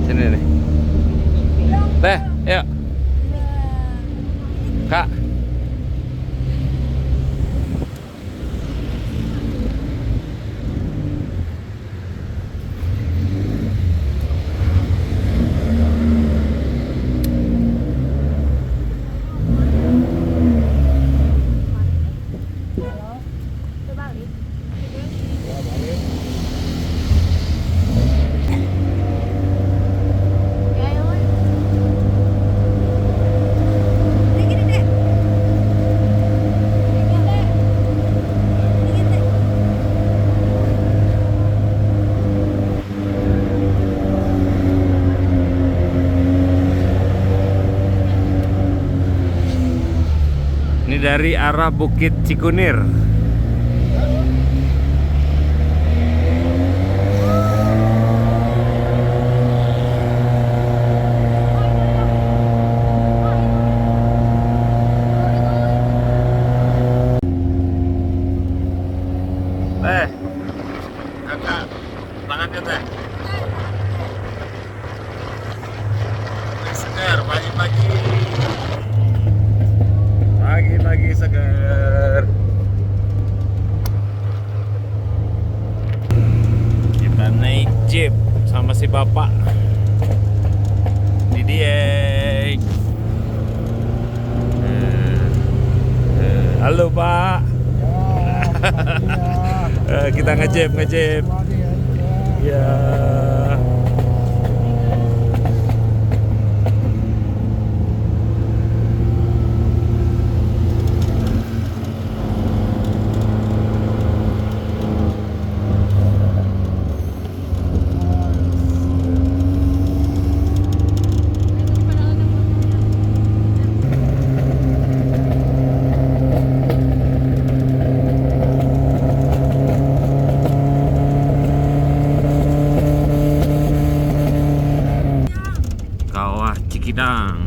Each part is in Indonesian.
Sini nih. Teh, yuk. Kak. Ini dari arah Bukit Cikunir. Teh, kakak, tangannya teh. Segar, pagi-pagi. Pagi-pagi segar. Kita naik jeep sama si bapak di Dieng. Halo Pak. Kita ngejep. Ya. Kawah Cikidang.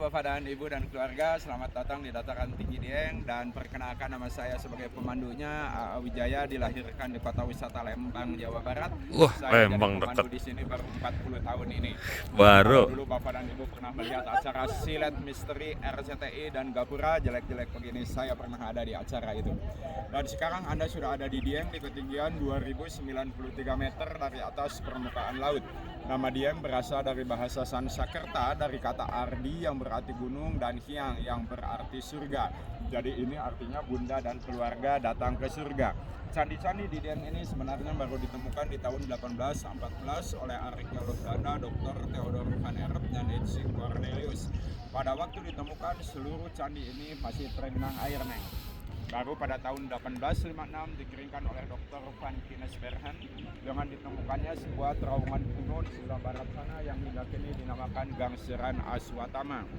Bapak dan Ibu dan keluarga, selamat datang di Dataran Tinggi Dieng, dan perkenalkan nama saya sebagai pemandunya, A.A. Wijaya, dilahirkan di kota wisata Lembang, Jawa Barat. Saya Lembang jadi pemandu dekat. di sini baru 40 tahun ini. Baru. Kalau dulu Bapak dan Ibu pernah melihat acara Silet Misteri RCTI dan Gapura, jelek-jelek begini saya pernah ada di acara itu. Dan sekarang Anda sudah ada di Dieng di ketinggian 2093 meter dari atas permukaan laut. Nama Dieng berasal dari bahasa Sanskerta dari kata Ardi yang berarti gunung dan Hyang yang berarti surga. Jadi ini artinya bunda dan keluarga datang ke surga. Candi-candi di Dieng ini sebenarnya baru ditemukan di tahun 1814 oleh arkeolog Dr. Theodor van Erp dan H.C. Cornelius. Pada waktu ditemukan seluruh candi ini masih tergenang air, Neng. Baru pada tahun 1856 dikeringkan oleh Dr. Van Kinesbergen dengan ditemukannya sebuah terowongan kuno di sebelah barat sana yang hingga kini dinamakan Gang Seran Aswatama.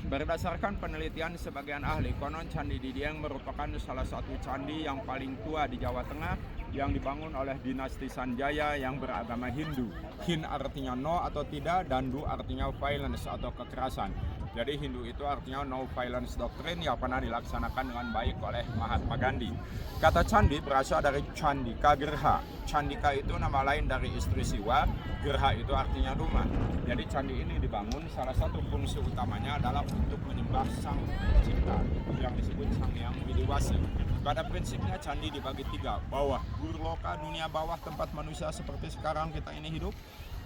Berdasarkan penelitian sebagian ahli, konon Candi di Dieng merupakan salah satu candi yang paling tua di Jawa Tengah yang dibangun oleh dinasti Sanjaya yang beragama Hindu. Hin artinya no atau tidak, dan Du artinya violence atau kekerasan. Jadi Hindu itu artinya no violence doctrine yang pernah dilaksanakan dengan baik oleh Mahatma Gandhi. Kata candi berasal dari Candika Gerha. Candika itu nama lain dari istri Siwa, Gerha itu artinya rumah. Jadi candi ini dibangun, salah satu fungsi utamanya adalah untuk menyembah Sang Pencipta yang disebut Sang Yang Widiwasi. Pada prinsipnya candi dibagi tiga, bawah, Burloka, dunia bawah tempat manusia seperti sekarang kita ini hidup.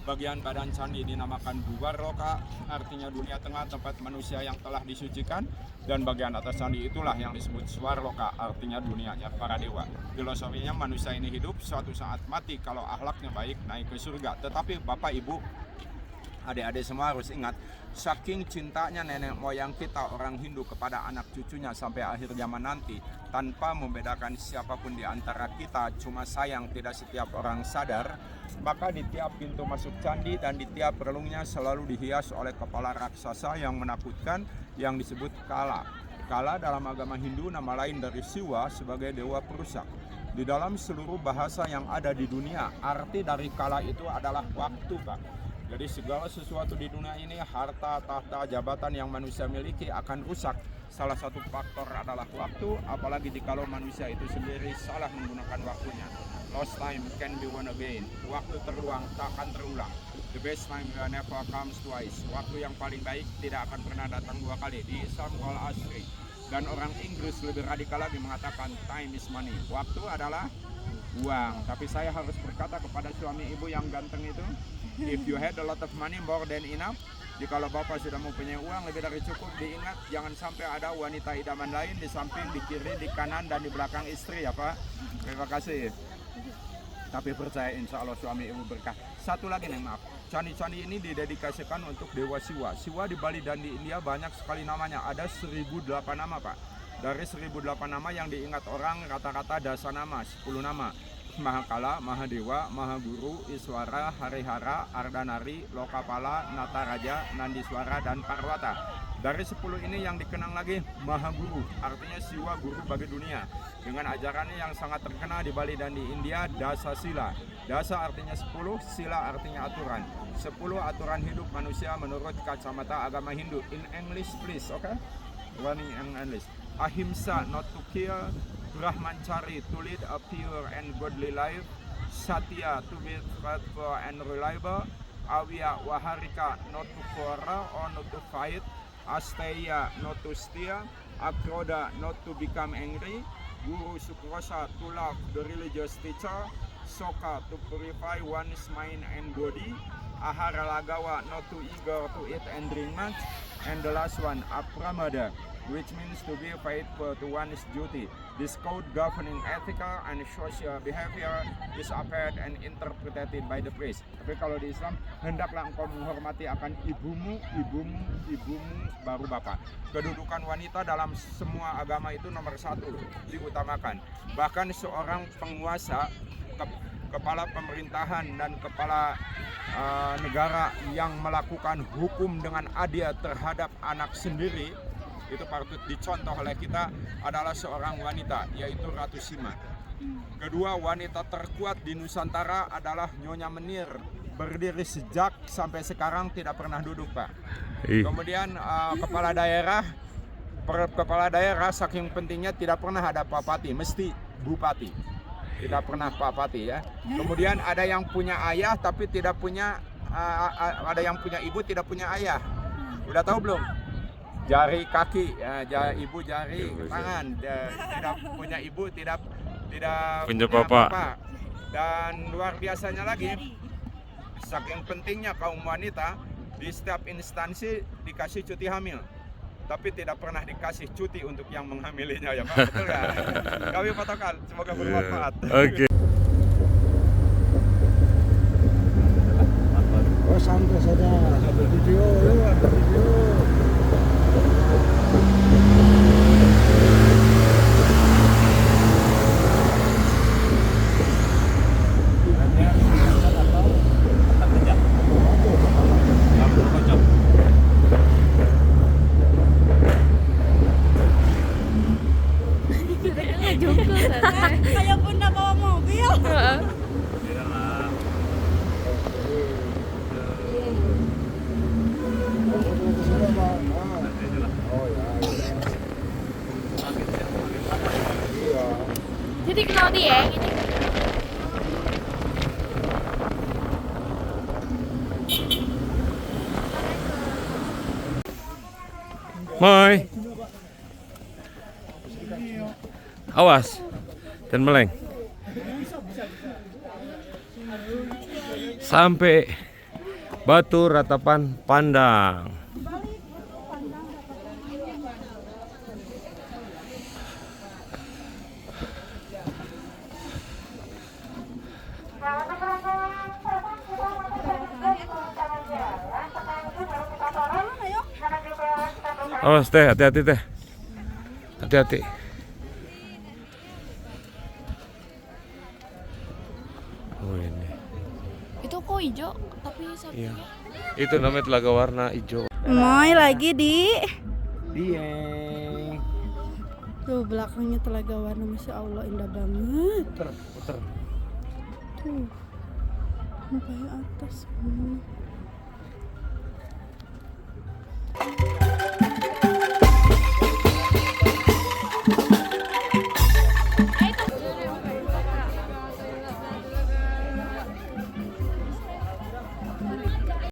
Bagian badan candi dinamakan Bubarloka, artinya dunia tengah tempat manusia yang telah disucikan. Dan bagian atas candi itulah yang disebut Swarloka, artinya dunianya para dewa. Filosofinya manusia ini hidup, suatu saat mati, kalau akhlaknya baik naik ke surga. Tetapi Bapak Ibu, adik-adik semua harus ingat, saking cintanya nenek moyang kita orang Hindu kepada anak cucunya sampai akhir zaman nanti, tanpa membedakan siapapun di antara kita, cuma sayang tidak setiap orang sadar, maka di tiap pintu masuk candi dan di tiap relungnya selalu dihias oleh kepala raksasa yang menakutkan yang disebut Kala. Kala dalam agama Hindu nama lain dari Siwa sebagai dewa perusak. Di dalam seluruh bahasa yang ada di dunia, arti dari Kala itu adalah waktu, Pak. Jadi segala sesuatu di dunia ini, harta, tahta, jabatan yang manusia miliki akan rusak. Salah satu faktor adalah waktu, apalagi jikalau manusia itu sendiri salah menggunakan waktunya. Lost time can be won again. Waktu terluang tak akan terulang. The best time never comes twice. Waktu yang paling baik tidak akan pernah datang dua kali. Di Islam call asri. Dan orang Inggris lebih radikal lagi mengatakan time is money. Waktu adalah uang. Tapi saya harus berkata kepada suami ibu yang ganteng itu, if you had a lot of money more than enough, jikalau bapak sudah mempunyai uang lebih dari cukup, diingat jangan sampai ada wanita idaman lain di samping, di kiri, di kanan, dan di belakang istri ya Pak. Terima kasih. Tapi percaya insya Allah suami ibu berkah. Satu lagi nih, maaf, candi-candi ini didedikasikan untuk Dewa Siwa. Siwa di Bali dan di India banyak sekali namanya, ada 1008 nama Pak. Dari 1008 nama yang diingat orang rata-rata dasanama, 10 nama. Mahakala, Mahadewa, Mahaguru, Iswara, Harihara, Ardanari, Lokapala, Nataraja, Nandiswara, dan Parwata. Dari 10 ini yang dikenang lagi Mahaguru, artinya Siwa guru bagi dunia. Dengan ajarannya yang sangat terkenal di Bali dan di India, Dasa Sila. Dasa artinya 10, Sila artinya aturan. 10 aturan hidup manusia menurut kacamata agama Hindu. In English please, okay? Learning in English. Ahimsa, not to kill. Brahmachari, to lead a pure and godly life. Satya, to be faithful and reliable. Awiya Waharika, not to quarrel or not to fight. Asteya, not to steal. Akroda, not to become angry. Guru Sukrosa, to love the religious teacher. Soka, to purify one's mind and body. Ahara Lagawa, not to eager to eat and drink much. And the last one, Apramada, which means to be faithful to one's duty. This code governing ethical and social behavior is upheld and interpreted by the priest. Tapi kalau di Islam, hendaklah engkau menghormati akan ibumu, ibumu, ibumu, baru bapak. Kedudukan wanita dalam semua agama itu nomor 1 diutamakan. Bahkan seorang penguasa, kepala pemerintahan dan kepala negara yang melakukan hukum dengan adil terhadap anak sendiri, itu patut dicontoh oleh kita adalah seorang wanita, yaitu Ratu Sima. Kedua, wanita terkuat di Nusantara adalah Nyonya Menir, berdiri sejak sampai sekarang tidak pernah duduk Pak. Kemudian kepala daerah saking pentingnya tidak pernah ada papati, mesti bupati, tidak pernah papati ya. Kemudian ada yang punya ayah tapi tidak punya, ada yang punya ibu tidak punya ayah. Udah tahu belum? Jari kaki, ibu jari tangan, tidak punya ibu, tidak punya bapak. Dan luar biasanya lagi, saking pentingnya kaum wanita di setiap instansi dikasih cuti hamil, tapi tidak pernah dikasih cuti untuk yang menghamilinya ya Pak, betul ya? Kami patokan, semoga bermanfaat. Oke. Oh santai saja, ada video, ada video. Kayak bunda bawa mobil. Moy. Awas. Dan meleng. Sampai Batu Ratapan Pandang. Awas teh, hati-hati teh. Hati-hati. Oh ini. Itu kok hijau tapi Iya. Itu namanya Telaga Warna Hijau. Moy lagi di Dieng. tuh belakangnya Telaga Warna, masya Allah indah banget. Puter. Tuh sampai atas.